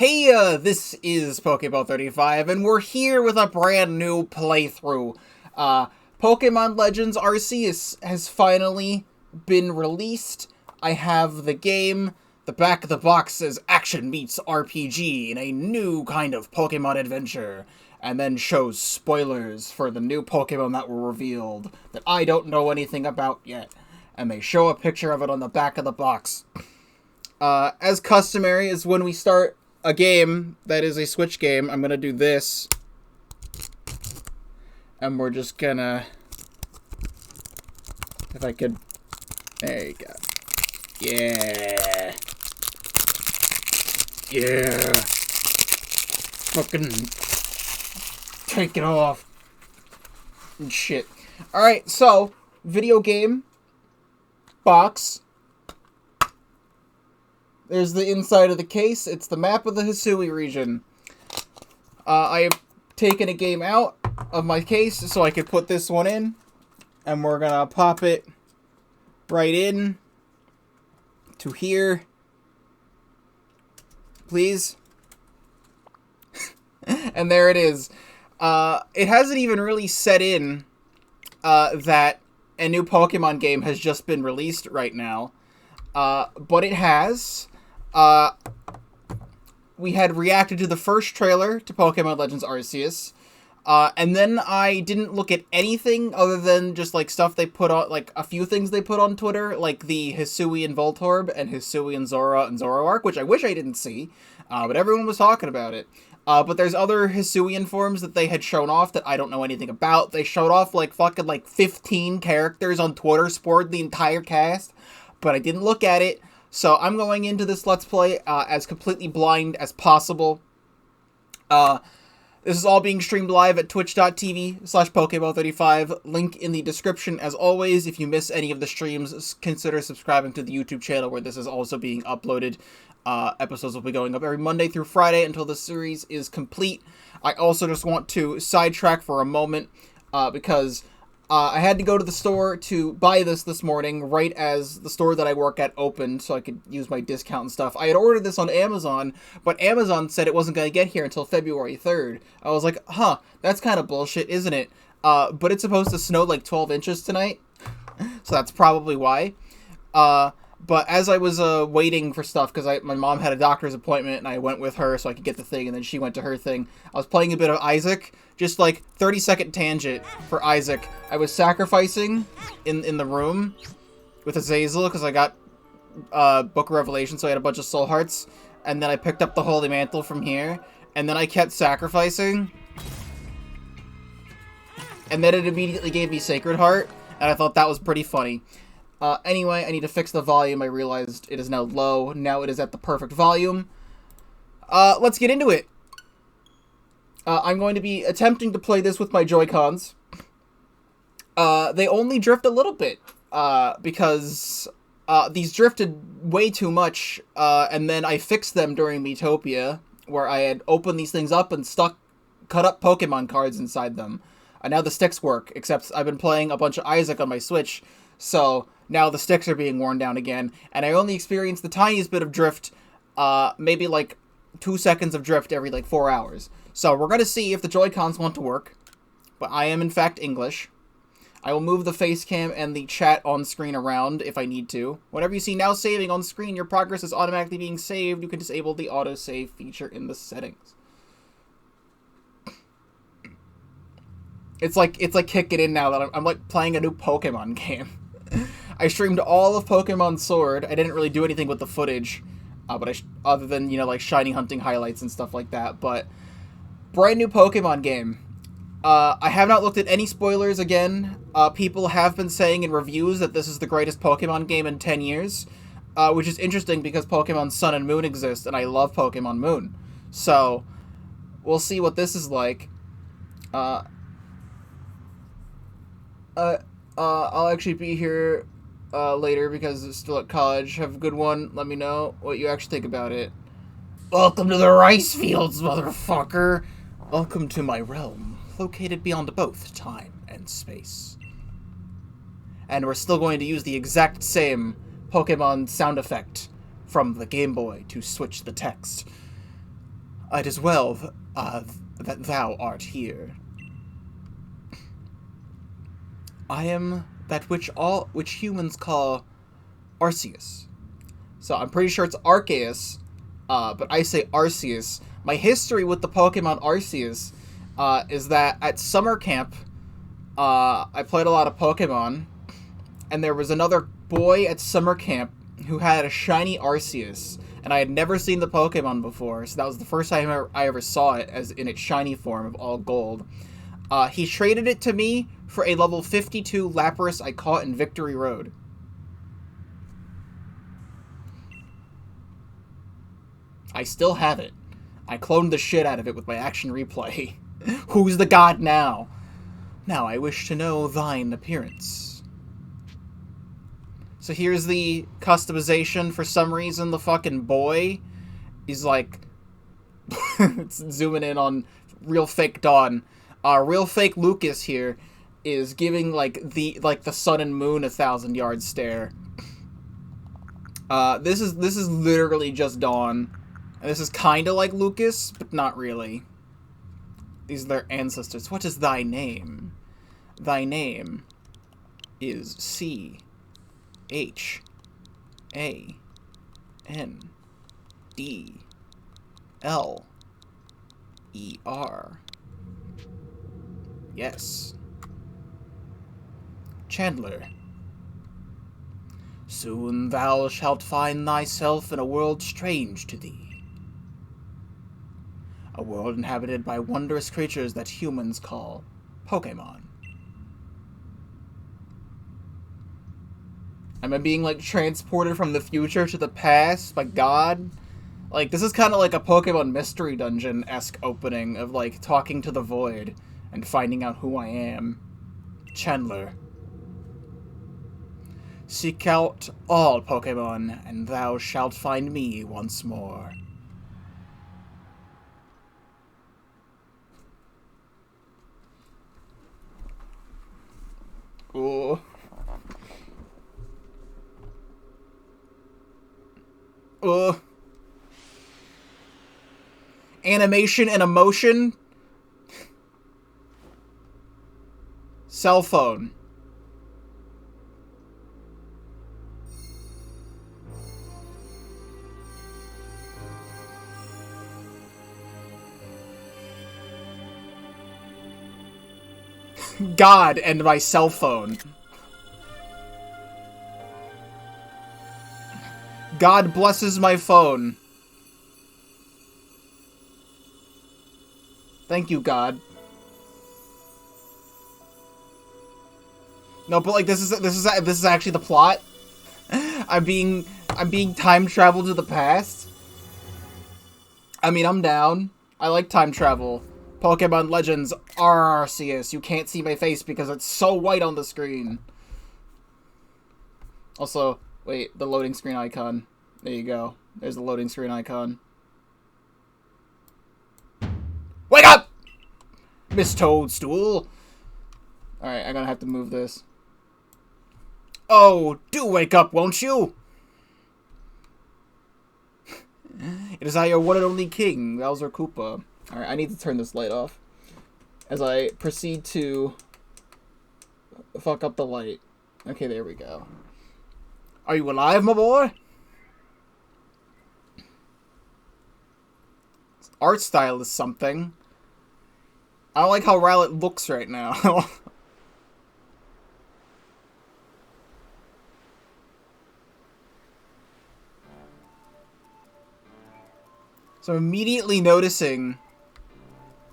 Heya, this is Pokeball 35, and we're here with a brand new playthrough. Pokémon Legends Arceus has finally been released. I have the game. The back of the box says Action Meets RPG in a new kind of Pokemon adventure, and then shows spoilers for the new Pokemon that were revealed that I don't know anything about yet. And they show a picture of it on the back of the box. As customary is when we start a game that is a Switch game, I'm gonna do this. And we're just gonna... If I could... There you go. Yeah. Yeah. Fucking... Take it off. And shit. Alright, so... Video game. Box. There's the inside of the case. It's the map of the Hisui region. I have taken a game out of my case so I could put this one in. And we're gonna pop it right in to here. Please. And there it is. It hasn't even really set in that a new Pokemon game has just been released right now. But it has. We had reacted to the first trailer to Pokémon Legends Arceus, and then I didn't look at anything other than just, like, stuff they put on, like, a few things they put on Twitter, like the Hisui and Voltorb, and Hisui and Zoroark, which I wish I didn't see, but everyone was talking about it. But there's other Hisuian forms that they had shown off that I don't know anything about. They showed off, like, fucking, like, 15 characters on Twitter, spoiled the entire cast, but I didn't look at it. So I'm going into this Let's Play as completely blind as possible. This is all being streamed live at twitch.tv/Pokeball35. Link in the description as always. If you miss any of the streams, consider subscribing to the YouTube channel where this is also being uploaded. Episodes will be going up every Monday through Friday until the series is complete. I also just want to sidetrack for a moment because... I had to go to the store to buy this morning, right as the store that I work at opened, so I could use my discount and stuff. I had ordered this on Amazon, but Amazon said it wasn't going to get here until February 3rd. I was like, huh, that's kind of bullshit, isn't it? But it's supposed to snow like 12 inches tonight, so that's probably why. But as I was waiting for stuff, because my mom had a doctor's appointment, and I went with her so I could get the thing, and then she went to her thing, I was playing a bit of Isaac, just like 30-second tangent for Isaac. I was sacrificing in the room with Azazel, because I got Book of Revelation, so I had a bunch of soul hearts, and then I picked up the Holy Mantle from here, and then I kept sacrificing, and then it immediately gave me Sacred Heart, and I thought that was pretty funny. Anyway, I need to fix the volume. I realized it is now low. Now it is at the perfect volume. Let's get into it. I'm going to be attempting to play this with my Joy-Cons. They only drift a little bit, because these drifted way too much, and then I fixed them during Miitopia, where I had opened these things up and cut up Pokemon cards inside them. And now the sticks work, except I've been playing a bunch of Isaac on my Switch, so now the sticks are being worn down again, and I only experienced the tiniest bit of drift, maybe like 2 seconds of drift every like 4 hours. So we're going to see if the Joy-Cons want to work, but I am in fact English. I will move the face cam and the chat on screen around if I need to. Whenever you see now saving on screen, your progress is automatically being saved. You can disable the autosave feature in the settings. It's like kicking in now that I'm like playing a new Pokemon game. I streamed all of Pokemon Sword. I didn't really do anything with the footage, but other than, you know, like shiny hunting highlights and stuff like that. But brand new Pokemon game. I have not looked at any spoilers again. People have been saying in reviews that this is the greatest Pokemon game in 10 years, which is interesting because Pokemon Sun and Moon exist, and I love Pokemon Moon. So we'll see what this is like. I'll actually be here later because it's still at college. Have a good one. Let me know what you actually think about it. Welcome to the rice fields, motherfucker. Welcome to my realm, located beyond both time and space. And we're still going to use the exact same Pokemon sound effect from the Game Boy to switch the text. It is well that thou art here. I am that which humans call Arceus. So I'm pretty sure it's Arceus, but I say Arceus. My history with the Pokemon Arceus is that at summer camp, I played a lot of Pokemon, and there was another boy at summer camp who had a shiny Arceus, and I had never seen the Pokemon before, so that was the first time I ever saw it as in its shiny form of all gold. He traded it to me for a level 52 Lapras I caught in Victory Road. I still have it. I cloned the shit out of it with my action replay. Who's the god now? Now I wish to know thine appearance. So here's the customization. For some reason, the fucking boy is like... it's zooming in on real fake Dawn. Real fake Lucas here is giving like the sun and moon 1,000-yard stare. This is literally just Dawn. And this is kind of like Lucas, but not really. These are their ancestors. What is thy name? Thy name is Chandler. Yes. Chandler. Soon thou shalt find thyself in a world strange to thee. A world inhabited by wondrous creatures that humans call Pokémon. Am I being, like, transported from the future to the past by God? Like, this is kind of like a Pokemon Mystery Dungeon-esque opening of, like, talking to the void and finding out who I am. Chandler. Seek out all Pokemon, and thou shalt find me once more. Ooh. Animation and emotion. Cell phone. God and my cell phone. God blesses my phone. Thank you, God. No, but like this is actually the plot. I'm being time traveled to the past. I mean, I'm down. I like time travel. Pokémon Legends Arceus. You can't see my face because it's so white on the screen. Also, wait, the loading screen icon. There you go. There's the loading screen icon. Wake up! Miss Toadstool. Alright, I'm gonna have to move this. Oh, do wake up, won't you? It is I, your one and only king, Bowser Koopa. Alright, I need to turn this light off as I proceed to fuck up the light. Okay, there we go. Are you alive, my boy? Art style is something. I don't like how Rowlet looks right now. So I'm immediately noticing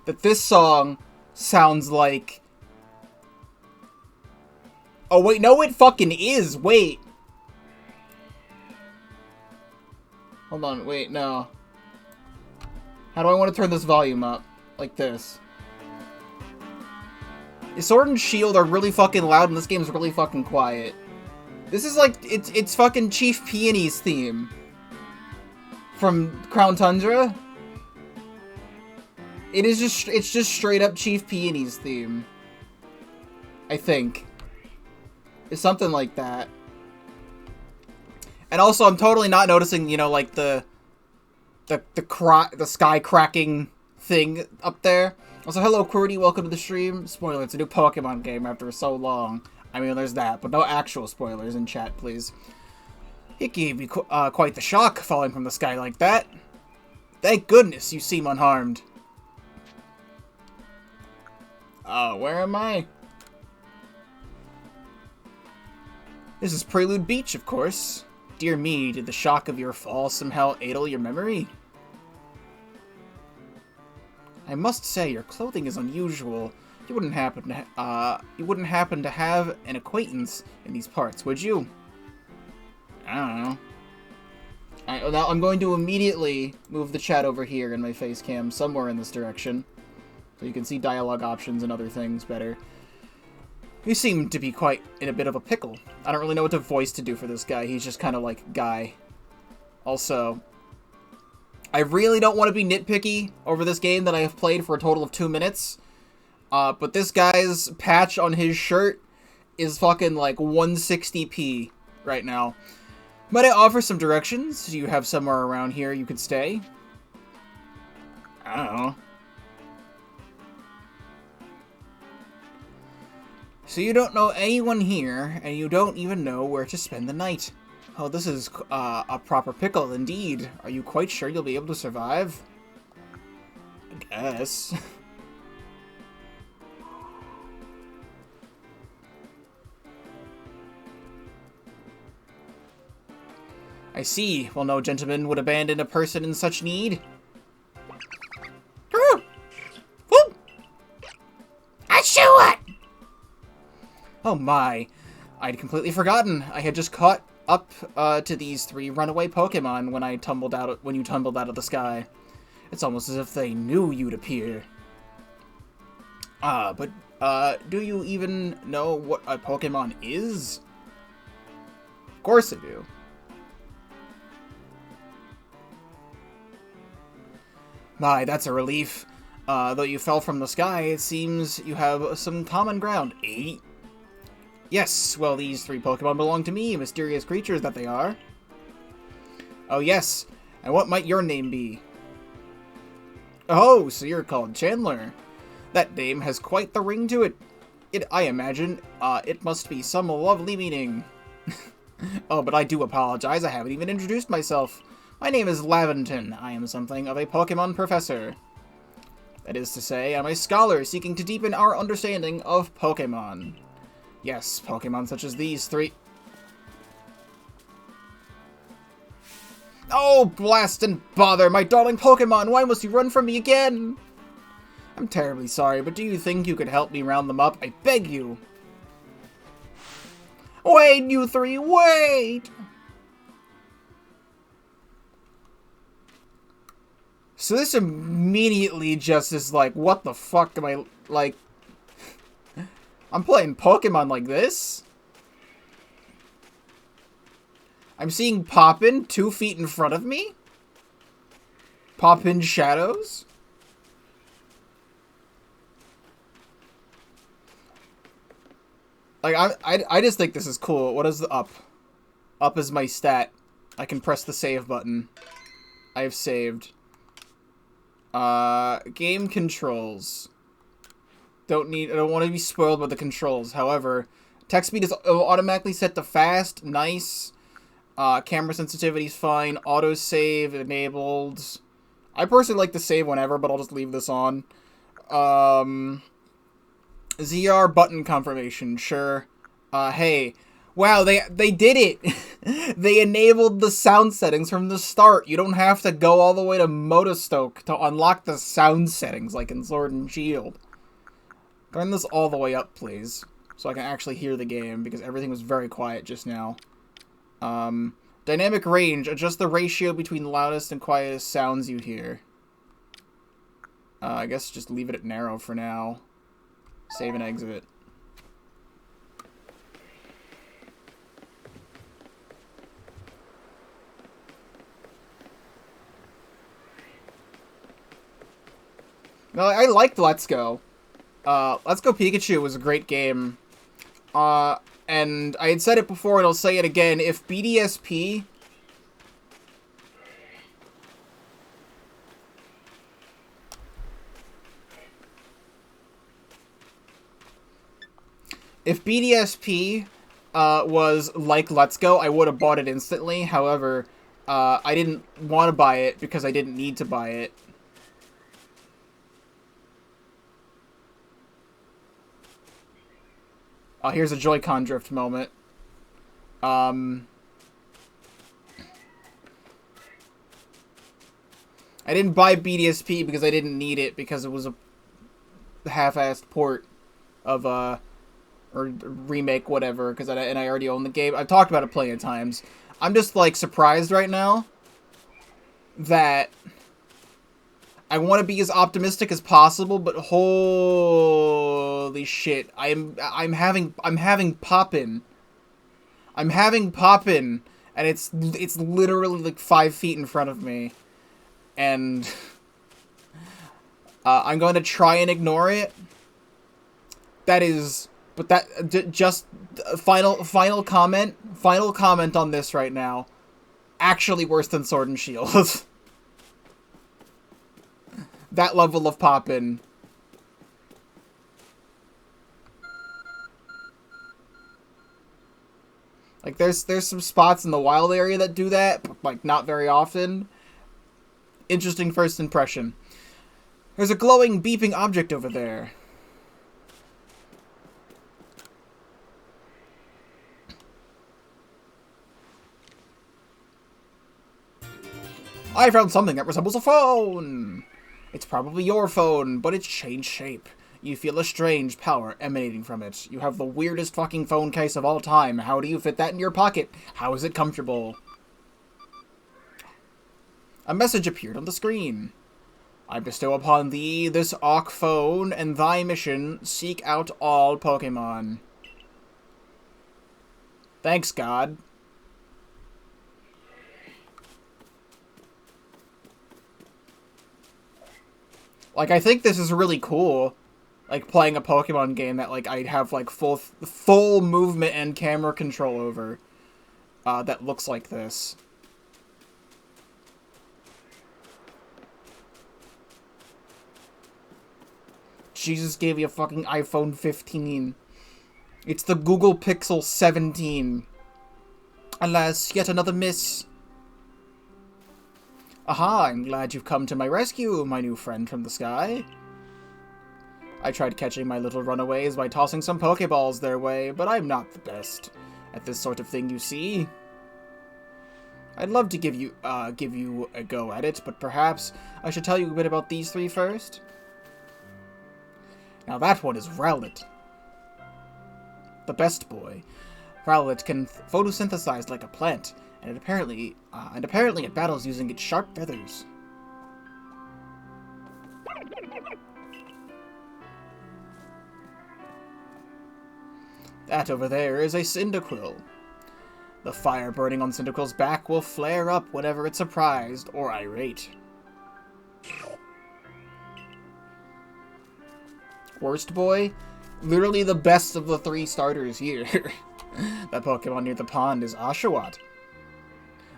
that this song sounds like... Oh, wait, no, it fucking is. Wait. Hold on, wait, no. How do I want to turn this volume up? Like this. Sword and Shield are really fucking loud, and this game's really fucking quiet. This is like, it's fucking Chief Peony's theme. From Crown Tundra. It's just straight up Chief Peony's theme. I think. It's something like that. And also, I'm totally not noticing, you know, like, the the sky cracking thing up there. Also, hello, Qwerty, welcome to the stream. Spoiler, it's a new Pokemon game after so long. I mean, there's that, but no actual spoilers in chat, please. It gave me quite the shock, falling from the sky like that. Thank goodness you seem unharmed. Where am I? This is Prelude Beach, of course. Dear me, did the shock of your fall somehow addle your memory? I must say, your clothing is unusual. You wouldn't happen to have an acquaintance in these parts, would you? I don't know. Now I'm going to immediately move the chat over here in my face cam, somewhere in this direction, so you can see dialogue options and other things better. You seem to be quite in a bit of a pickle. I don't really know what voice to do for this guy. He's just kind of like guy. Also, I really don't want to be nitpicky over this game that I have played for a total of 2 minutes. But this guy's patch on his shirt is fucking like 160p right now. Might I offer some directions? Do you have somewhere around here you could stay? I don't know. So you don't know anyone here, and you don't even know where to spend the night. Oh, this is a proper pickle indeed. Are you quite sure you'll be able to survive? I guess. I see. Well, no gentleman would abandon a person in such need. Oh my. I'd completely forgotten. I had just caught up to these 3 runaway Pokemon when you tumbled out of the sky. It's almost as if they knew you'd appear. But do you even know what a Pokemon is? Of course I do. My, that's a relief. Though you fell from the sky, it seems you have some common ground, eh? Yes, well, these 3 Pokemon belong to me, mysterious creatures that they are. Oh, yes. And what might your name be? Oh, so you're called Chandler. That name has quite the ring to it. I imagine, it must be some lovely meaning. Oh, but I do apologize, I haven't even introduced myself. My name is Laventon. I am something of a Pokemon professor. That is to say, I'm a scholar seeking to deepen our understanding of Pokemon. Yes, Pokemon such as these 3. Oh, blast and bother, my darling Pokemon! Why must you run from me again? I'm terribly sorry, but do you think you could help me round them up? I beg you! Wait, you 3, wait! So this immediately just is like, what the fuck am I, like... I'm playing Pokemon like this? I'm seeing Poppin 2 feet in front of me? Poppin shadows? Like, I just think this is cool. What is the up? Up is my stat. I can press the save button. I have saved. Game controls. I don't want to be spoiled by the controls. However, text speed is automatically set to fast, nice. Camera sensitivity is fine. Autosave enabled. I personally like to save whenever, but I'll just leave this on. ZR button confirmation, sure. Hey. Wow, they did it! They enabled the sound settings from the start. You don't have to go all the way to Motostoke to unlock the sound settings like in Sword and Shield. Turn this all the way up, please, so I can actually hear the game, because everything was very quiet just now. Dynamic range. Adjust the ratio between loudest and quietest sounds you hear. I guess just leave it at narrow for now. Save and exit. No, I liked Let's Go. Let's Go Pikachu was a great game. And I had said it before and I'll say it again. If BDSP If BDSP was like Let's Go, I would have bought it instantly. However, I didn't want to buy it because I didn't need to buy it. Here's a Joy-Con drift moment. I didn't buy BDSP because I didn't need it because it was a half-assed port of, or remake, whatever, and I already own the game. I've talked about it plenty of times. I'm just, like, surprised right now that I want to be as optimistic as possible, but holy shit, I'm having poppin'. I'm having poppin', and it's literally like 5 feet in front of me, and I'm going to try and ignore it. Just final comment on this right now. Actually worse than Sword and Shield. That level of poppin'. Like, there's some spots in the wild area that do that, but, like, not very often. Interesting first impression. There's a glowing, beeping object over there. I found something that resembles a phone! It's probably your phone, but it's changed shape. You feel a strange power emanating from it. You have the weirdest fucking phone case of all time. How do you fit that in your pocket? How is it comfortable? A message appeared on the screen. I bestow upon thee this Auk phone, and thy mission, seek out all Pokemon. Thanks, God. Like, I think this is really cool, like, playing a Pokemon game that, like, I'd have, like, full movement and camera control over, that looks like this. Jesus gave you a fucking iPhone 15. It's the Google Pixel 17. Alas, yet another miss. Aha, I'm glad you've come to my rescue, my new friend from the sky. I tried catching my little runaways by tossing some Pokeballs their way, but I'm not the best at this sort of thing, you see. I'd love to give you a go at it, but perhaps I should tell you a bit about these three first. Now that one is Rowlet, the best boy. Rowlet can photosynthesize like a plant, and apparently it battles using its sharp feathers. That over there is a Cyndaquil. The fire burning on Cyndaquil's back will flare up whenever it's surprised or irate. Worst boy? Literally the best of the three starters here. That Pokemon near the pond is Oshawott.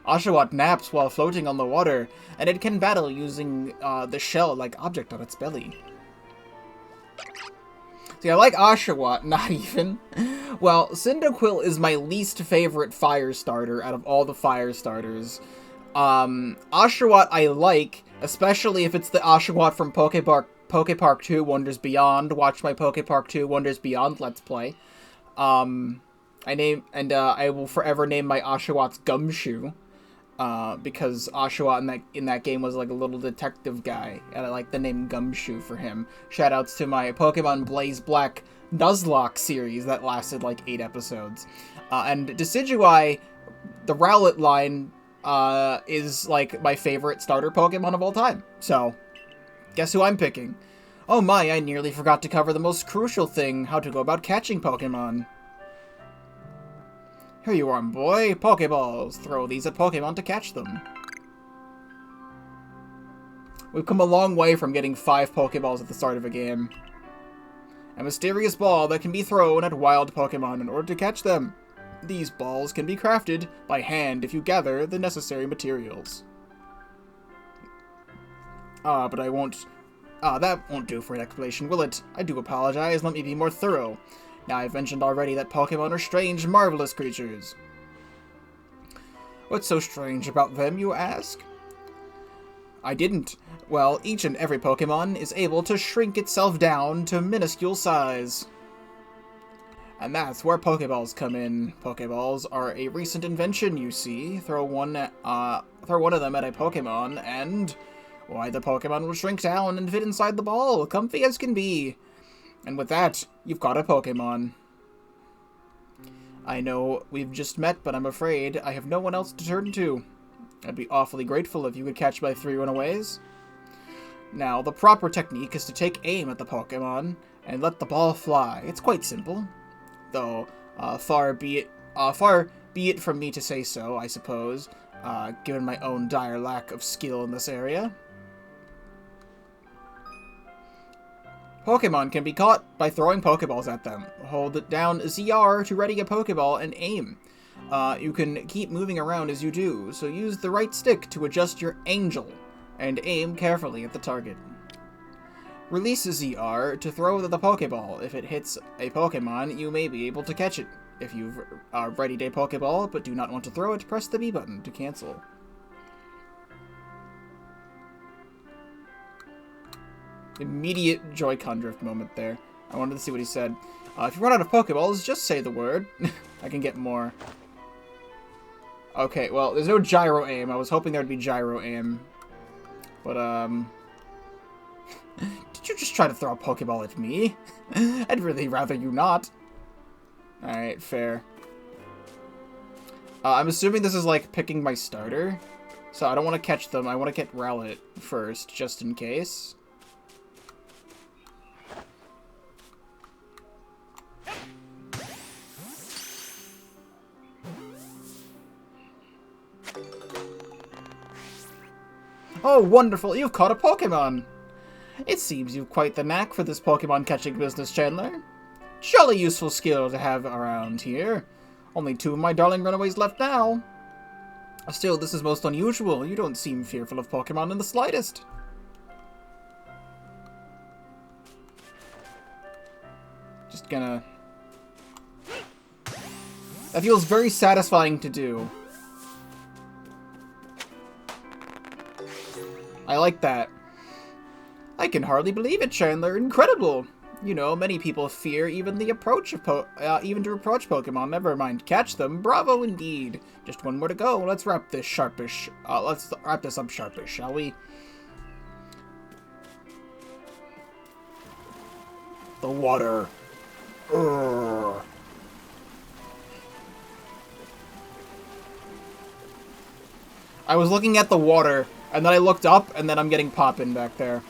Oshawott naps while floating on the water, and it can battle using the shell-like object on its belly. See, I like Oshawott, not even. Well, Cyndaquil is my least favorite fire starter out of all the fire starters. Oshawott I like, especially if it's the Oshawott from Pokepark 2 Wonders Beyond. Watch my Pokepark 2 Wonders Beyond Let's Play. I will forever name my Oshawotts Gumshoe. Because Oshawott in that game was like a little detective guy, and I like the name Gumshoe for him. Shoutouts to my Pokemon Blaze Black Nuzlocke series that lasted like 8 episodes. And Decidueye, the Rowlet line, is like my favorite starter Pokemon of all time. So, guess who I'm picking? Oh my, I nearly forgot to cover the most crucial thing, how to go about catching Pokemon. Here you are, boy. Pokeballs. Throw these at Pokemon to catch them. We've come a long way from getting 5 Pokeballs at the start of a game. A mysterious ball that can be thrown at wild Pokemon in order to catch them. These balls can be crafted by hand if you gather the necessary materials. But I won't... that won't do for an explanation, will it? I do apologize. Let me be more thorough. Now, I've mentioned already that Pokemon are strange, marvelous creatures. What's so strange about them, you ask? I didn't. Well, each and every Pokemon is able to shrink itself down to minuscule size. And that's where Pokeballs come in. Pokeballs are a recent invention, you see. Throw one of them at a Pokemon, and why, the Pokemon will shrink down and fit inside the ball, comfy as can be. And with that, you've got a Pokemon. I know we've just met, but I'm afraid I have no one else to turn to. I'd be awfully grateful if you could catch my 3 runaways. Now, the proper technique is to take aim at the Pokemon and let the ball fly. It's quite simple. Though, far be it from me to say so, I suppose, given my own dire lack of skill in this area. Pokemon can be caught by throwing Pokeballs at them. Hold down ZR to ready a Pokeball and aim. You can keep moving around as you do, so use the right stick to adjust your angel, and aim carefully at the target. Release ZR to throw the Pokeball. If it hits a Pokemon, you may be able to catch it. If you've readied a Pokeball but do not want to throw it, press the B button to cancel. Immediate Joy-Con drift moment there. I wanted to see what he said. If you run out of Pokeballs, just say the word. I can get more. Okay, well, there's no gyro aim. I was hoping there'd be gyro aim. But, did you just try to throw a Pokeball at me? I'd really rather you not. Alright, fair. I'm assuming this is like picking my starter. So I don't want to catch them. I want to get Rowlet first, just in case. Oh, wonderful! You've caught a Pokemon! It seems you've quite the knack for this Pokemon catching business, Chandler. Jolly useful skill to have around here. Only 2 of my darling runaways left now. Still, this is most unusual. You don't seem fearful of Pokemon in the slightest. Just gonna... That feels very satisfying to do. I like that. I can hardly believe it, Chandler. Incredible. You know, many people fear even the approach of even to approach Pokemon. Never mind catch them. Bravo indeed. Just one more to go. Let's wrap this sharpish. Let's wrap this up sharpish, shall we? The water. Urgh. I was looking at the water, and then I looked up, and then I'm getting poppin' back there.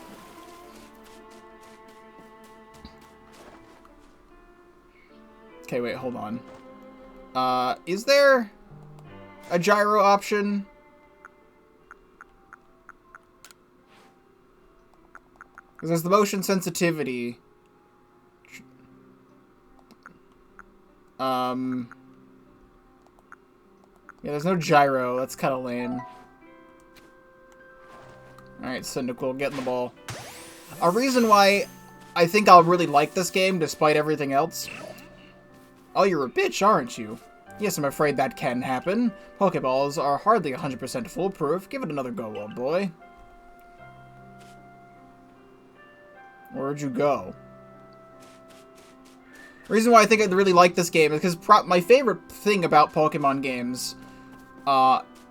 Okay, wait, hold on. Is there a gyro option? Because there's the motion sensitivity. Yeah, there's no gyro. That's kind of lame. Alright, Cyndaquil, get in the ball. A reason why I think I'll really like this game, despite everything else. Oh, you're a bitch, aren't you? Yes, I'm afraid that can happen. Pokeballs are hardly 100% foolproof. Give it another go, old boy. Where'd you go? The reason why I think I really like this game is because my favorite thing about Pokemon games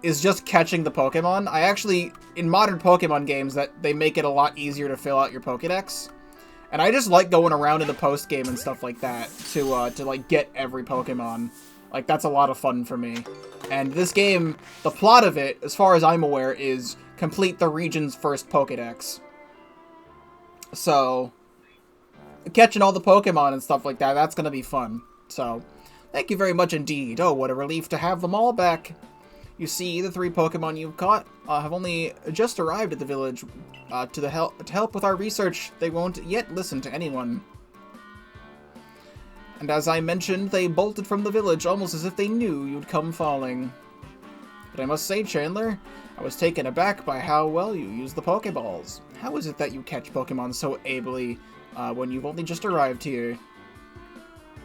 is just catching the Pokemon. I actually, in modern Pokemon games, that they make it a lot easier to fill out your Pokédex. And I just like going around in the post-game and stuff like that to like, get every Pokemon. Like, that's a lot of fun for me. And this game, the plot of it, as far as I'm aware, is complete the region's first Pokédex. So, catching all the Pokemon and stuff like that, that's gonna be fun. So, thank you very much indeed. Oh, what a relief to have them all back. You see, the 3 Pokemon you've caught have only just arrived at the village to help with our research. They won't yet listen to anyone. And as I mentioned, they bolted from the village almost as if they knew you'd come falling. But I must say, Chandler, I was taken aback by how well you use the Pokeballs. How is it that you catch Pokemon so ably when you've only just arrived here?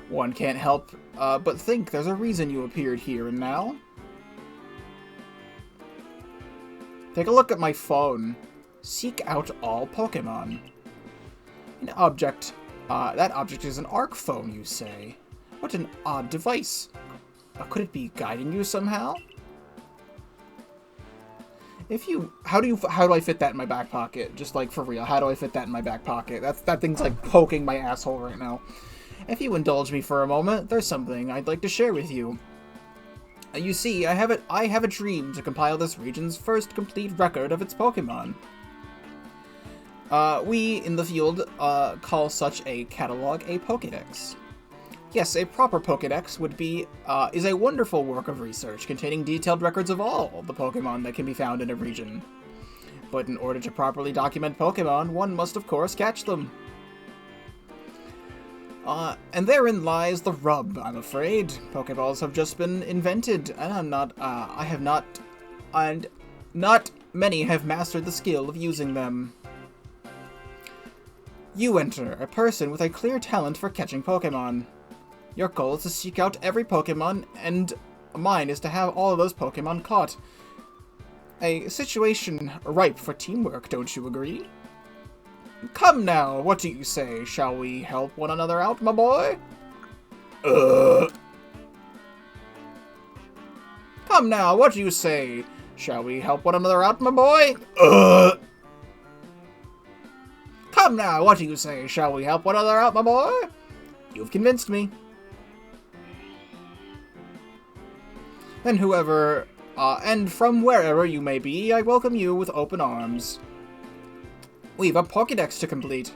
One can't help but think there's a reason you appeared here and now. Take a look at my phone. Seek out all Pokemon. An object. That object is an ARC phone, you say? What an odd device. Could it be guiding you somehow? How do I fit that in my back pocket? Just like for real, how do I fit that in my back pocket? That thing's like poking my asshole right now. If you indulge me for a moment, there's something I'd like to share with you. You see, I have a dream to compile this region's first complete record of its Pokemon. We, in the field, call such a catalog a Pokédex. Yes, a proper Pokédex is a wonderful work of research containing detailed records of all the Pokemon that can be found in a region. But in order to properly document Pokemon, one must of course catch them. And therein lies the rub, I'm afraid. Pokeballs have just been invented, and not many have mastered the skill of using them. You enter, a person with a clear talent for catching Pokemon. Your goal is to seek out every Pokemon, and mine is to have all of those Pokemon caught. A situation ripe for teamwork, don't you agree? Come now, what do you say? Shall we help one another out, my boy? Come now, what do you say? Shall we help one another out, my boy? Come now, what do you say? Shall we help one another out, my boy? You've convinced me. And and from wherever you may be, I welcome you with open arms. We've a Pokédex to complete.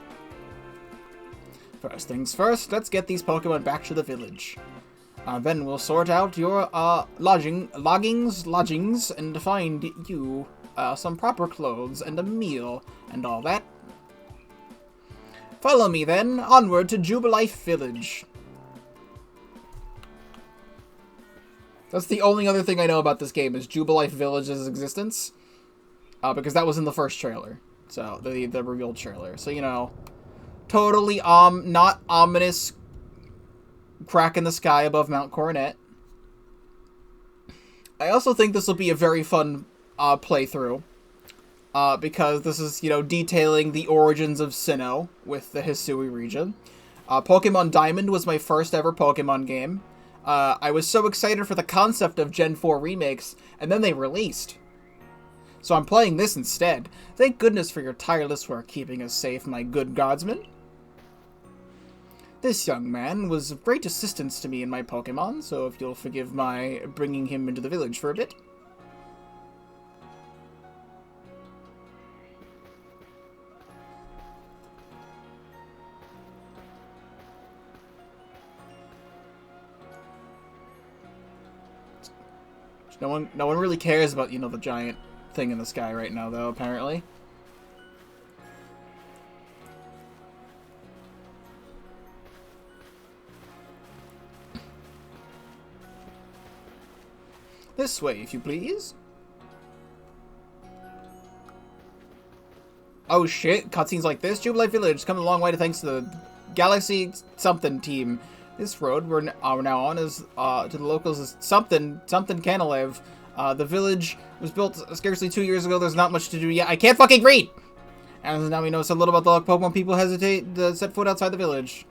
First things first, let's get these Pokemon back to the village. Then we'll sort out your lodgings, and find you some proper clothes and a meal and all that. Follow me then, onward to Jubalife Village. That's the only other thing I know about this game is Jubalife Village's existence. Because that was in the first trailer. So, the revealed trailer. So, you know, totally, not ominous crack in the sky above Mount Coronet. I also think this will be a very fun, playthrough. Because this is, you know, detailing the origins of Sinnoh with the Hisui region. Pokemon Diamond was my first ever Pokemon game. I was so excited for the concept of Gen 4 remakes, and then they released. So I'm playing this instead. Thank goodness for your tireless work keeping us safe, my good guardsman. This young man was of great assistance to me in my Pokemon, so if you'll forgive my bringing him into the village for a bit. No one really cares about, you know, the giant thing in the sky right now, though, apparently. This way, if you please. Oh shit, cutscenes like this? Jubalife Village has come a long way thanks to the Galaxy something team. This road we're now on is, to the locals, is something Canalive. The village was built scarcely 2 years ago. There's not much to do yet. I can't fucking read! And now we know so little about the Pokemon people hesitate to set foot outside the village.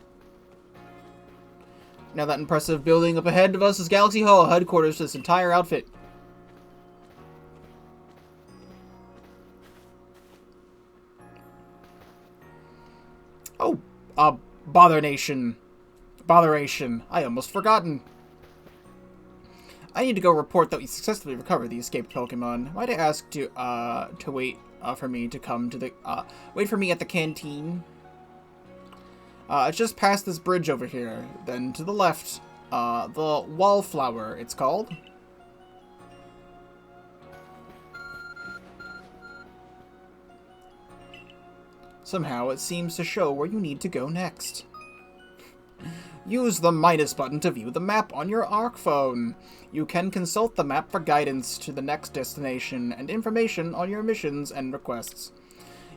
Now that impressive building up ahead of us is Galaxy Hall, headquarters to this entire outfit. Oh, Botheration. I almost forgotten. I need to go report that we successfully recovered the escaped Pokemon. Might I ask to wait for me to come to the wait for me at the canteen? It's just past this bridge over here. Then to the left, the Wallflower, it's called. Somehow it seems to show where you need to go next. Use the minus button to view the map on your ARC phone. You can consult the map for guidance to the next destination and information on your missions and requests.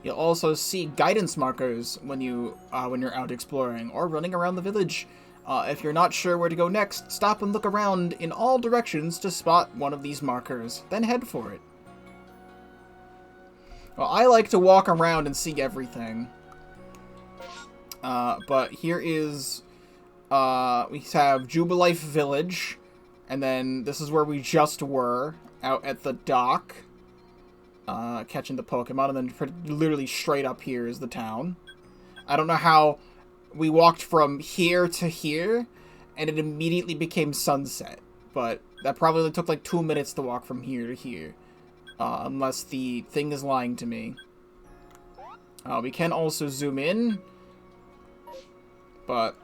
You'll also see guidance markers when you're out exploring or running around the village. If you're not sure where to go next, stop and look around in all directions to spot one of these markers, then head for it. Well, I like to walk around and see everything. But here is, we have Jubalife Village, and then this is where we just were, out at the dock, catching the Pokemon, and then literally straight up here is the town. I don't know how we walked from here to here, and it immediately became sunset, but that probably took like 2 minutes to walk from here to here. Unless the thing is lying to me. We can also zoom in. But...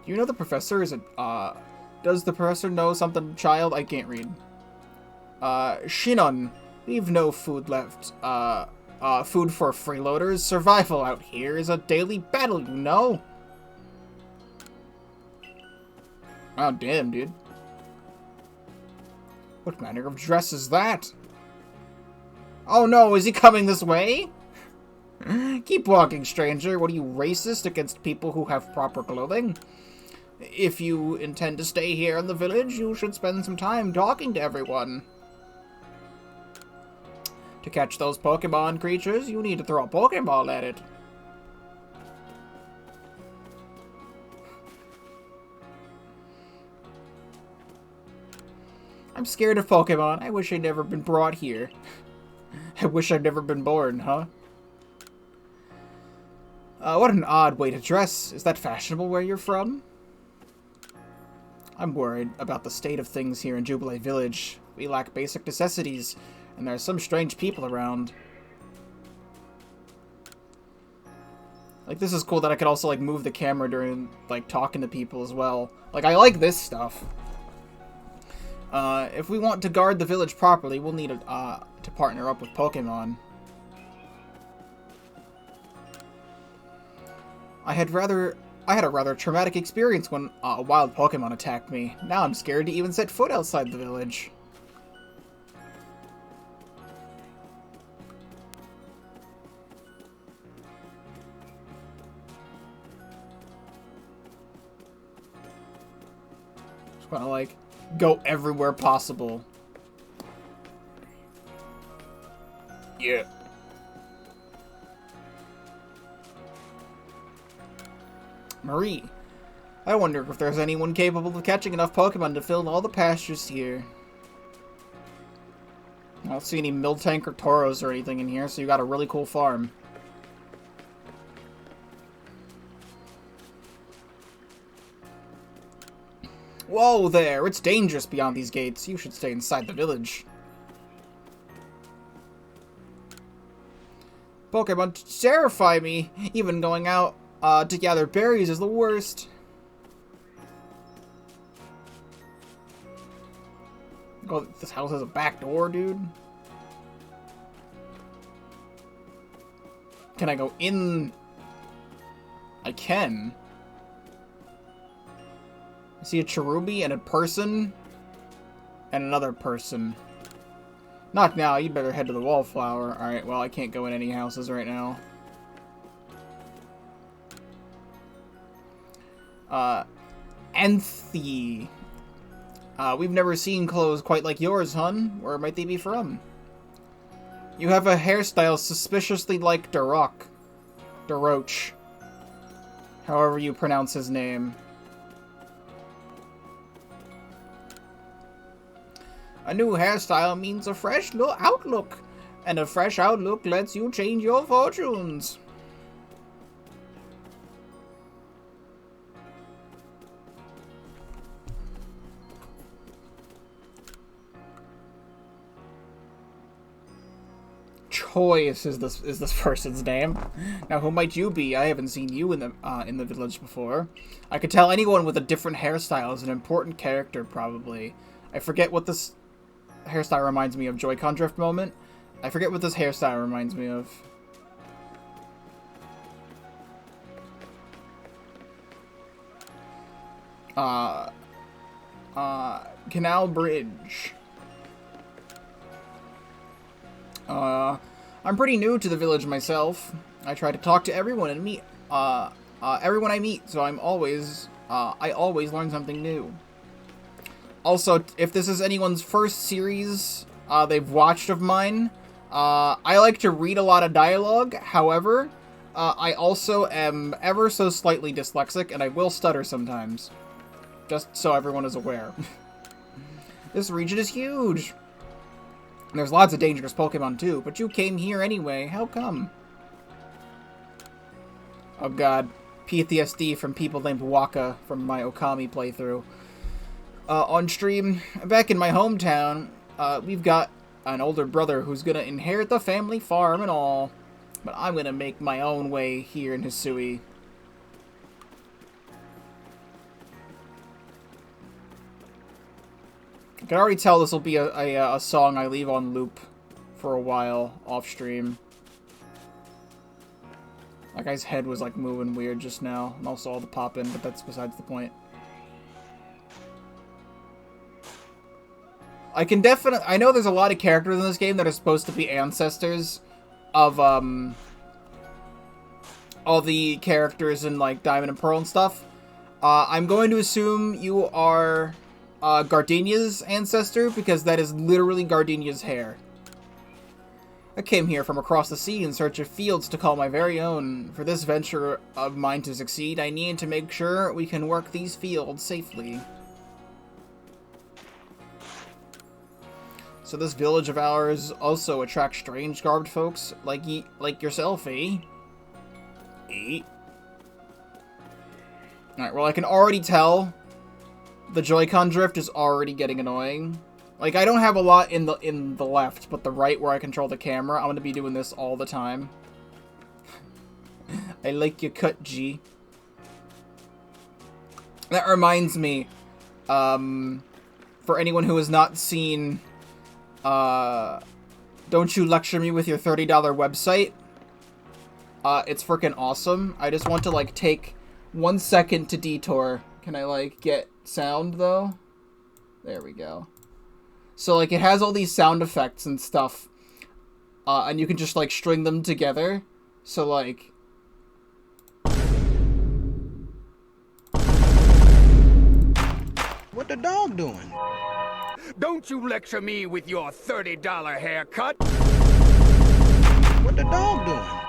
do you know the professor is a... does the professor know something, child? I can't read. Sinnoh, we've no food left. Food for freeloaders. Survival out here is a daily battle, you know? Oh, damn, dude. What manner of dress is that? Oh no, is he coming this way? Keep walking, stranger. What are you, racist against people who have proper clothing? If you intend to stay here in the village, you should spend some time talking to everyone. To catch those Pokemon creatures, you need to throw a Pokeball at it. I'm scared of Pokemon. I wish I'd never been brought here. I wish I'd never been born, huh? What an odd way to dress. Is that fashionable where you're from? I'm worried about the state of things here in Jubalife Village. We lack basic necessities, and there are some strange people around. Like, this is cool that I could also, like, move the camera during, like, talking to people as well. Like, I like this stuff. If we want to guard the village properly, we'll need to partner up with Pokemon. I had a rather traumatic experience when a wild Pokemon attacked me. Now I'm scared to even set foot outside the village. Just wanna, like, go everywhere possible. Yeah. Marie. I wonder if there's anyone capable of catching enough Pokemon to fill all the pastures here. I don't see any Miltank or Tauros or anything in here, so you got a really cool farm. Whoa there! It's dangerous beyond these gates. You should stay inside the village. Pokemon terrify me. Even going out to gather berries is the worst. Oh, this house has a back door, dude. Can I go in? I can. I see a Cherubi and a person and another person. Knock now, you'd better head to the Wallflower. Alright, well, I can't go in any houses right now. Anthe. We've never seen clothes quite like yours, hun. Where might they be from? You have a hairstyle suspiciously like Daroch. However you pronounce his name. A new hairstyle means a fresh outlook, and a fresh outlook lets you change your fortunes. Choice is this person's name. Now, who might you be? I haven't seen you in the village before. I could tell anyone with a different hairstyle is an important character, probably. I forget what this hairstyle reminds me of. Joy-Con drift moment. I forget what this hairstyle reminds me of. Canal Bridge. I'm pretty new to the village myself. I try to talk to everyone and meet everyone I meet, so I always learn something new. Also, if this is anyone's first series they've watched of mine, I like to read a lot of dialogue. However, I also am ever so slightly dyslexic, and I will stutter sometimes. Just so everyone is aware. This region is huge! And there's lots of dangerous Pokemon too, but you came here anyway. How come? Oh god. PTSD from people named Waka from my Okami playthrough. On stream, back in my hometown, we've got an older brother who's gonna inherit the family farm and all. But I'm gonna make my own way here in Hisui. I can already tell this will be a song I leave on loop for a while off stream. That guy's head was like moving weird just now, and also all the popping, but that's besides the point. I know there's a lot of characters in this game that are supposed to be ancestors of all the characters in like Diamond and Pearl and stuff. I'm going to assume you are Gardenia's ancestor, because that is literally Gardenia's hair. I came here from across the sea in search of fields to call my very own. For this venture of mine to succeed, I need to make sure we can work these fields safely. So this village of ours also attracts strange garbed folks like yourself, eh? Alright, well I can already tell the Joy-Con drift is already getting annoying. Like, I don't have a lot in the left, but the right where I control the camera, I'm gonna be doing this all the time. I like your cut, G. That reminds me, for anyone who has not seen, Don't You Lecture Me with Your $30 website, it's freaking awesome. I just want to, like, take 1 second to detour. Can I, like, get sound, though? There we go. So, like, it has all these sound effects and stuff, and you can just, like, string them together. So, like... What the dog doing? Don't you lecture me with your $30 haircut! What the dog doing?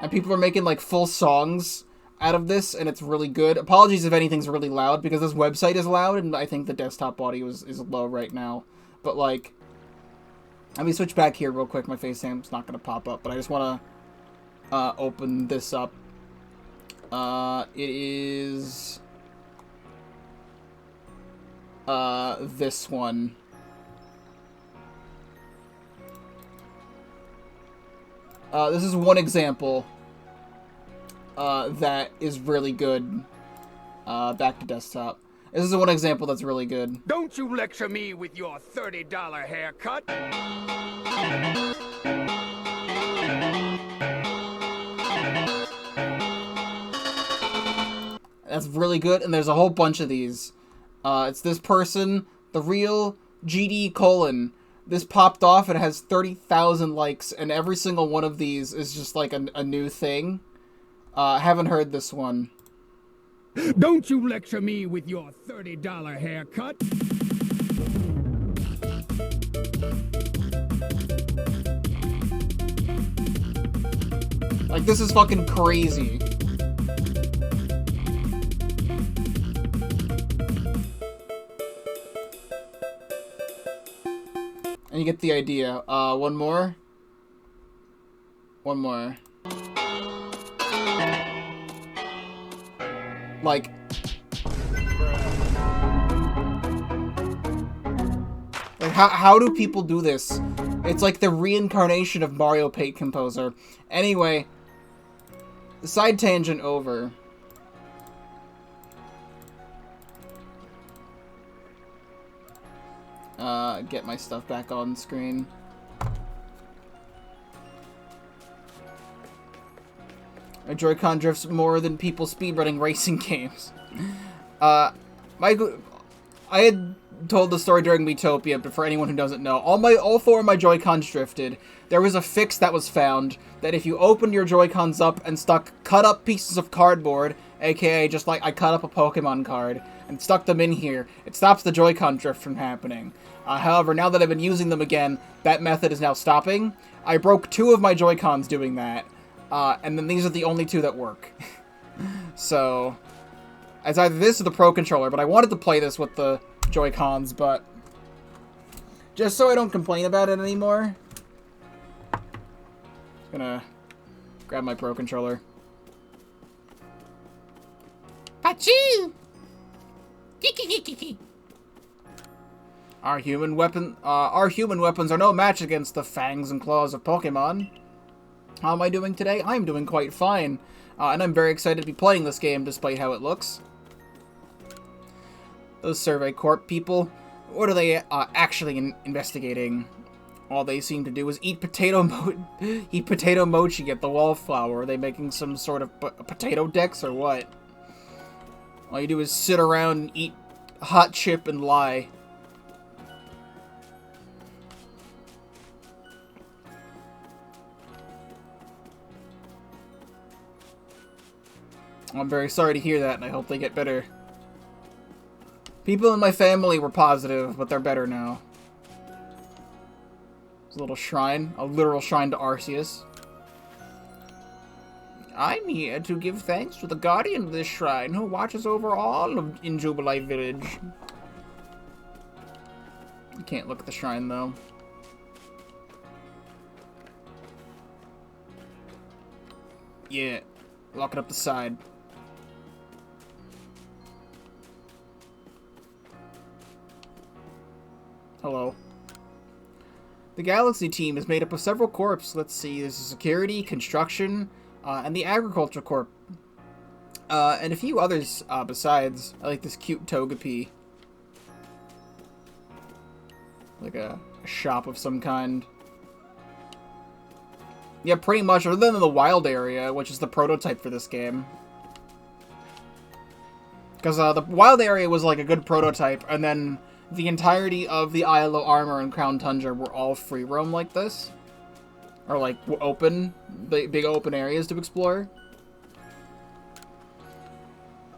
And people are making, like, full songs out of this, and it's really good. Apologies if anything's really loud, because this website is loud, and I think the desktop audio is low right now. But, like, let me switch back here real quick. My FaceTime's not going to pop up, but I just want to open this up. It is... this one. This is one example that is really good. Back to desktop. This is one example that's really good. Don't you lecture me with your $30 haircut! That's really good, and there's a whole bunch of these. It's this person, the real GD colon. This popped off, and it has 30,000 likes, and every single one of these is just like a new thing. I haven't heard this one. Don't you lecture me with your $30 haircut! Like, this is fucking crazy. And you get the idea. One more. One more. Like... how do people do this? It's like the reincarnation of Mario Paint Composer. Anyway, side tangent over. Get my stuff back on screen. My Joy-Con drifts more than people speedrunning racing games. I had told the story during Miitopia, but for anyone who doesn't know, all 4 of my Joy-Cons drifted. There was a fix that was found that if you opened your Joy-Cons up and stuck cut up pieces of cardboard, aka just like I cut up a Pokemon card, and stuck them in here, it stops the Joy-Con drift from happening. However, now that I've been using them again, that method is now stopping. I broke 2 of my Joy-Cons doing that, and then these are the only 2 that work. So, it's either this or the Pro Controller, but I wanted to play this with the Joy-Cons, but just so I don't complain about it anymore, I'm gonna grab my Pro Controller. Pachoo! Our human weapons are no match against the fangs and claws of Pokemon. How am I doing today? I'm doing quite fine, and I'm very excited to be playing this game despite how it looks. Those Survey Corp people, what are they actually investigating? All they seem to do is eat potato mochi at the wallflower. Are they making some sort of potato decks or what? All you do is sit around and eat hot chip and lie. I'm very sorry to hear that, and I hope they get better. People in my family were positive, but they're better now. There's a little shrine, a literal shrine to Arceus. I'm here to give thanks to the guardian of this shrine, who watches over all in Jubalife Village. You can't look at the shrine, though. Yeah, lock it up the side. Hello. The Galaxy team is made up of several corps. Let's see, there's security, construction, and the agriculture corp. And a few others besides. I like this cute Togepi. Like a shop of some kind. Yeah, pretty much, other than the wild area, which is the prototype for this game. Because the wild area was like a good prototype, and then the entirety of the Isle Armor and Crown Tundra were all free roam like this. Or like open, big open areas to explore.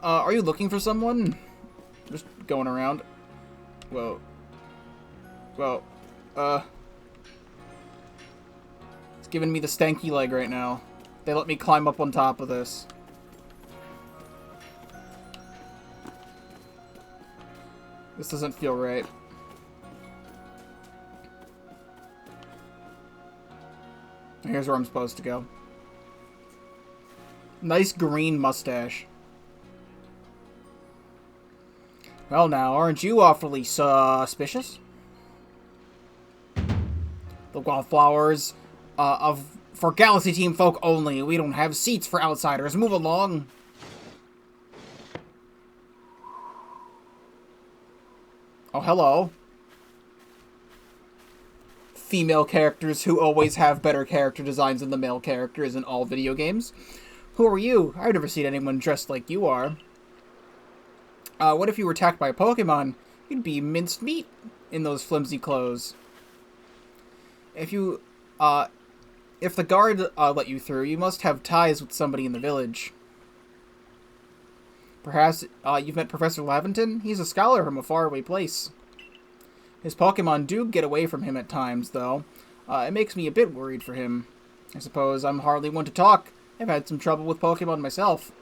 Are you looking for someone? Just going around. Whoa. Whoa. It's giving me the stanky leg right now. They let me climb up on top of this. This doesn't feel right. Here's where I'm supposed to go. Nice green mustache. Well now, aren't you awfully suspicious? The wallflowers for Galaxy Team folk only. We don't have seats for outsiders. Move along. Oh, hello. Female characters who always have better character designs than the male characters in all video games. Who are you? I've never seen anyone dressed like you are. What if you were attacked by a Pokemon? You'd be minced meat in those flimsy clothes. If the guard let you through, you must have ties with somebody in the village. Perhaps you've met Professor Laventon? He's a scholar from a faraway place. His Pokemon do get away from him at times, though. It makes me a bit worried for him. I suppose I'm hardly one to talk. I've had some trouble with Pokemon myself.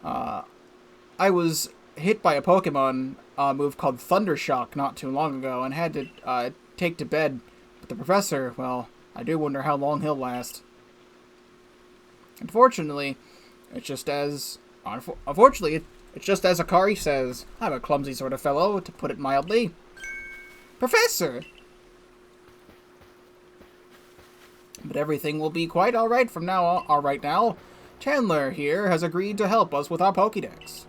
I was hit by a Pokemon move called Thundershock not too long ago and had to take to bed. But the professor, well, I do wonder how long he'll last. Unfortunately, it's just as Akari says. I'm a clumsy sort of fellow, to put it mildly. Professor! But everything will be quite alright from now on. Alright now. Chandler here has agreed to help us with our Pokédex.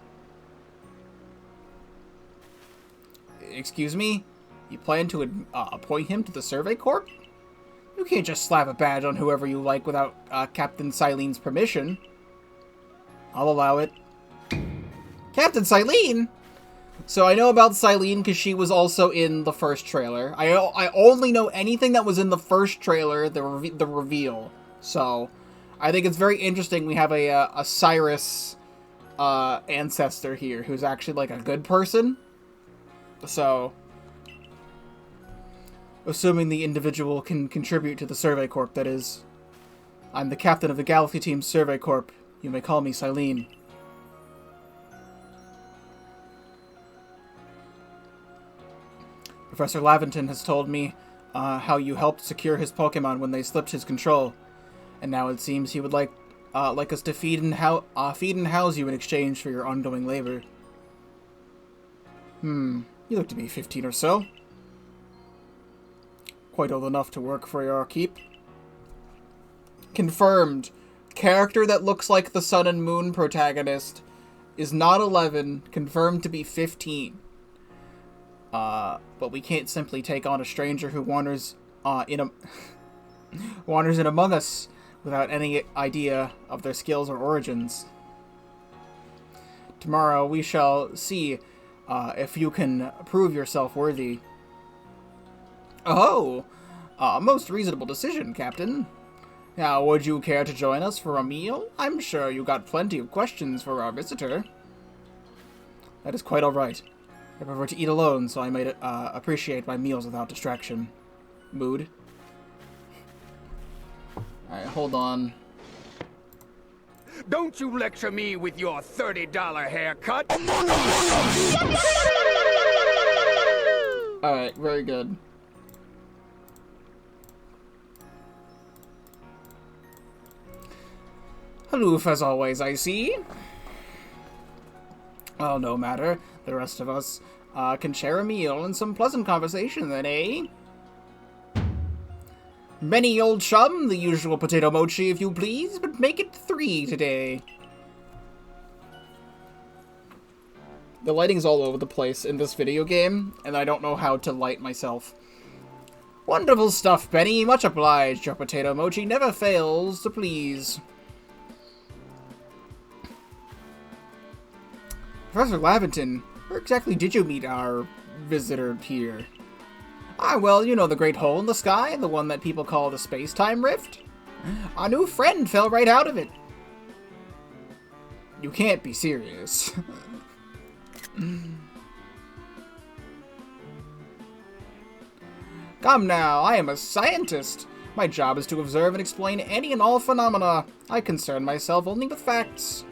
Excuse me? You plan to appoint him to the Survey Corp? You can't just slap a badge on whoever you like without Captain Silene's permission. I'll allow it. Captain Silene? So I know about Silene because she was also in the first trailer. I only know anything that was in the first trailer, the reveal. So I think it's very interesting we have a Cyrus ancestor here who's actually like a good person. So assuming the individual can contribute to the Survey Corp, that is. I'm the captain of the Galaxy Team's Survey Corp. You may call me Silene. Professor Laventon has told me how you helped secure his Pokemon when they slipped his control, and now it seems he would like us to feed and house you in exchange for your ongoing labor. You look to be 15 or so. Quite old enough to work for your keep. Confirmed. Character that looks like the Sun and Moon protagonist is not 11, confirmed to be 15. But we can't simply take on a stranger who wanders in among us without any idea of their skills or origins. Tomorrow we shall see if you can prove yourself worthy. Oh, most reasonable decision, Captain. Now, would you care to join us for a meal? I'm sure you got plenty of questions for our visitor. That is quite all right. I prefer to eat alone, so I might appreciate my meals without distraction. Mood. Alright, hold on. Don't you lecture me with your $30 haircut. Alright, very good. Aloof as always, I see. Well, no matter. The rest of us can share a meal and some pleasant conversation then, eh? Many old chum, the usual potato mochi if you please, but make it 3 today. The lighting's all over the place in this video game, and I don't know how to light myself. Wonderful stuff, Benny. Much obliged. Your potato mochi never fails to please. Professor Laventon, where exactly did you meet our visitor here? Ah, well, you know the great hole in the sky, the one that people call the space-time rift? Our new friend fell right out of it. You can't be serious. Come now, I am a scientist. My job is to observe and explain any and all phenomena. I concern myself only with facts.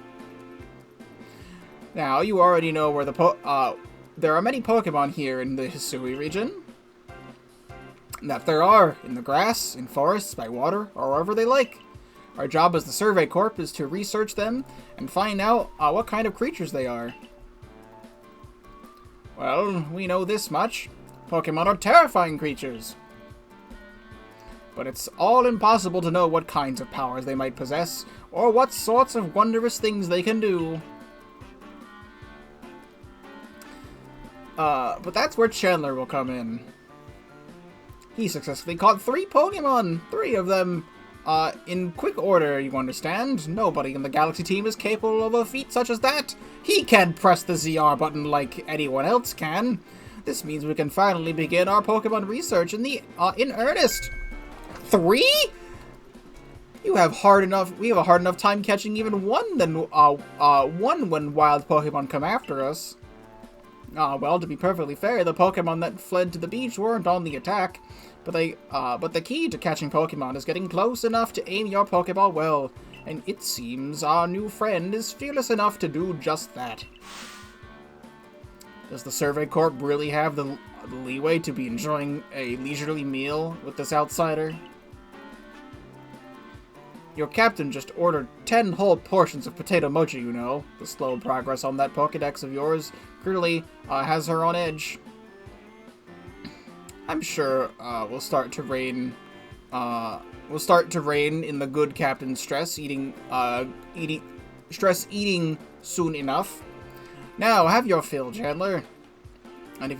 Now, you already know where there are many Pokemon here in the Hisui region. That there are, in the grass, in forests, by water, or wherever they like. Our job as the Survey Corp is to research them and find out what kind of creatures they are. Well, we know this much. Pokemon are terrifying creatures. But it's all impossible to know what kinds of powers they might possess, or what sorts of wondrous things they can do. But that's where Chandler will come in. He successfully caught 3 Pokemon! 3 of them, in quick order, you understand? Nobody in the Galaxy Team is capable of a feat such as that! He can't press the ZR button like anyone else can! This means we can finally begin our Pokemon research in earnest! 3? We have a hard enough time catching even one when wild Pokemon come after us. Well, to be perfectly fair, the Pokemon that fled to the beach weren't on the attack, but the key to catching Pokemon is getting close enough to aim your Pokeball well, and it seems our new friend is fearless enough to do just that. Does the Survey Corp really have the leeway to be enjoying a leisurely meal with this outsider? Your captain just ordered 10 whole portions of potato mochi, you know. The slow progress on that Pokédex of yours clearly has her on edge. I'm sure we'll start to reign in the good captain's stress eating soon enough. Now have your fill, Chandler. And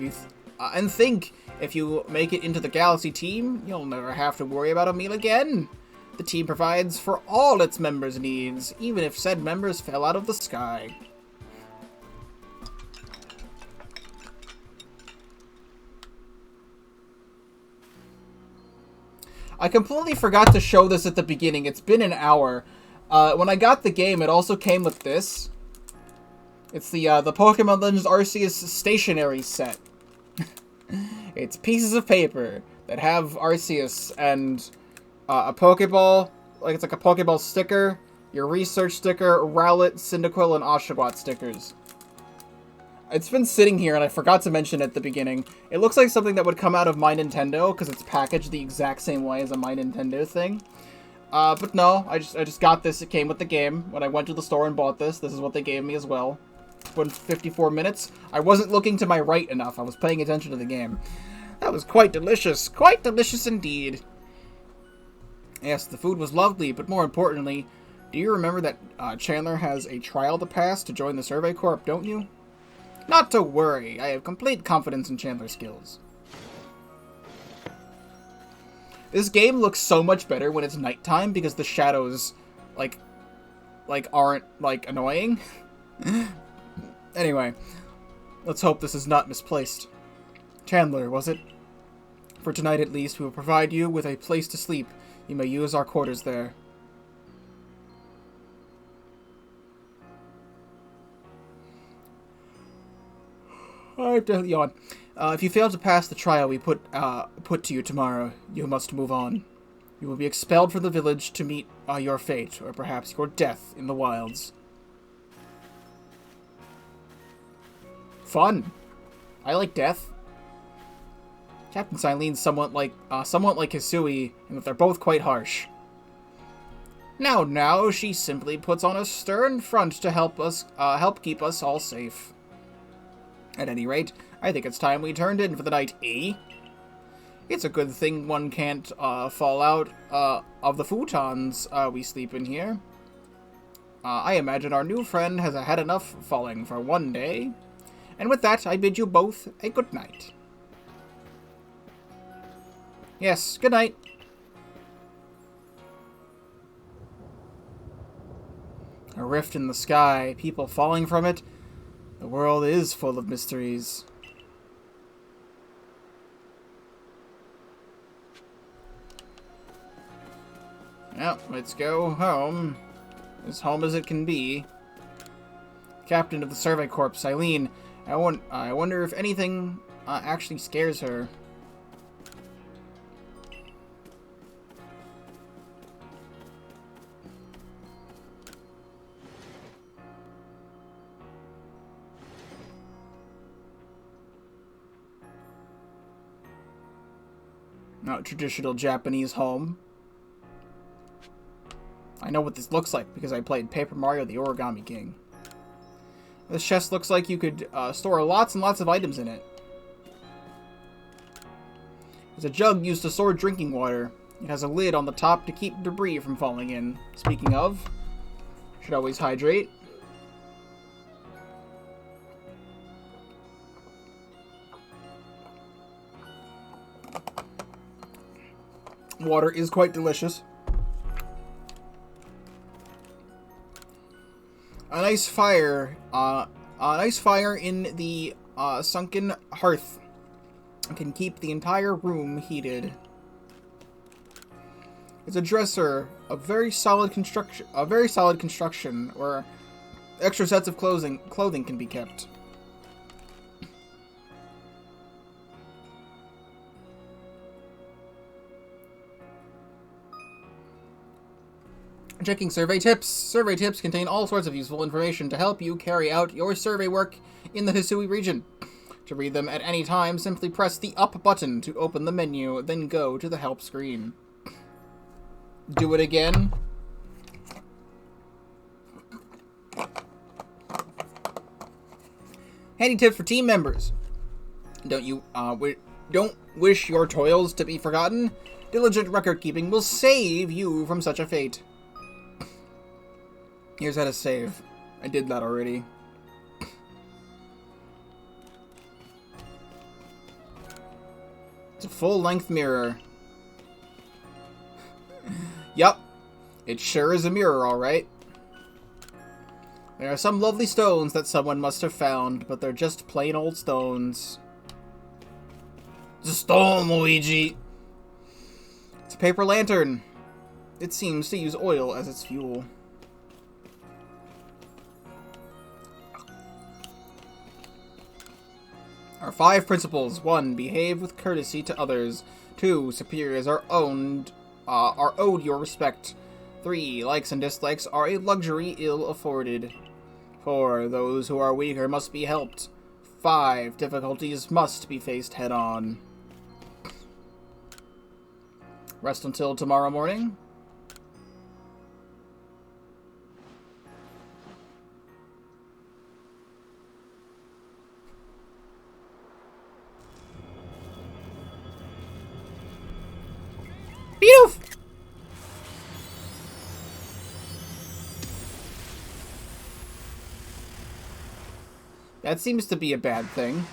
if you make it into the Galaxy Team, you'll never have to worry about a meal again. The team provides for all its members' needs, even if said members fell out of the sky. I completely forgot to show this at the beginning. It's been an hour. When I got the game, it also came with this. It's the Pokémon Legends Arceus stationery set. It's pieces of paper that have Arceus and a Pokeball, like it's like a Pokeball sticker, your research sticker, Rowlet, Cyndaquil, and Oshawott stickers. It's been sitting here and I forgot to mention it at the beginning. It looks like something that would come out of My Nintendo because it's packaged the exact same way as a My Nintendo thing. But no, I just got this. It came with the game. When I went to the store and bought this, this is what they gave me as well. Within 54 minutes. I wasn't looking to my right enough. I was paying attention to the game. That was quite delicious. Quite delicious indeed. Yes, the food was lovely, but more importantly, do you remember that Chandler has a trial to pass to join the Survey Corps, don't you? Not to worry. I have complete confidence in Chandler's skills. This game looks so much better when it's nighttime because the shadows, like aren't, like, annoying. Anyway, let's hope this is not misplaced. Chandler, was it? For tonight at least, we will provide you with a place to sleep. You may use our quarters there. I have to yawn. If you fail to pass the trial we put to you tomorrow, you must move on. You will be expelled from the village to meet your fate, or perhaps your death in the wilds. Fun. I like death. Captain Silene's somewhat like Hisui, in that they're both quite harsh. Now, she simply puts on a stern front to help keep us all safe. At any rate, I think it's time we turned in for the night, eh? It's a good thing one can't fall out of the futons we sleep in here. I imagine our new friend has had enough falling for one day. And with that, I bid you both a good night. Yes, good night. A rift in the sky, people falling from it. The world is full of mysteries. Well, let's go home. As home as it can be. Captain of the Survey Corps, Silene. I wonder if anything actually scares her. Not a traditional Japanese home. I know what this looks like because I played Paper Mario the Origami King. This chest looks like you could store lots and lots of items in it. There's a jug used to store drinking water. It has a lid on the top to keep debris from falling in. Speaking of, should always hydrate. Water is quite delicious. A nice fire in the sunken hearth can keep the entire room heated. It's a dresser, a very solid construction where extra sets of clothing can be kept. Checking survey tips. Survey tips contain all sorts of useful information to help you carry out your survey work in the Hisui region. To read them at any time, simply press the up button to open the menu, then go to the help screen. Do it again. Handy tips for team members. Don't wish your toils to be forgotten. Diligent record keeping will save you from such a fate. Here's how to save. I did that already. It's a full-length mirror. Yup. It sure is a mirror, alright. There are some lovely stones that someone must have found, but they're just plain old stones. It's a stone, Luigi! It's a paper lantern. It seems to use oil as its fuel. Our 5 principles. 1. Behave with courtesy to others. 2. Superiors are owed your respect. 3. Likes and dislikes are a luxury ill afforded. 4. Those who are weaker must be helped. 5. Difficulties must be faced head-on. Rest until tomorrow morning. Beautiful! That seems to be a bad thing.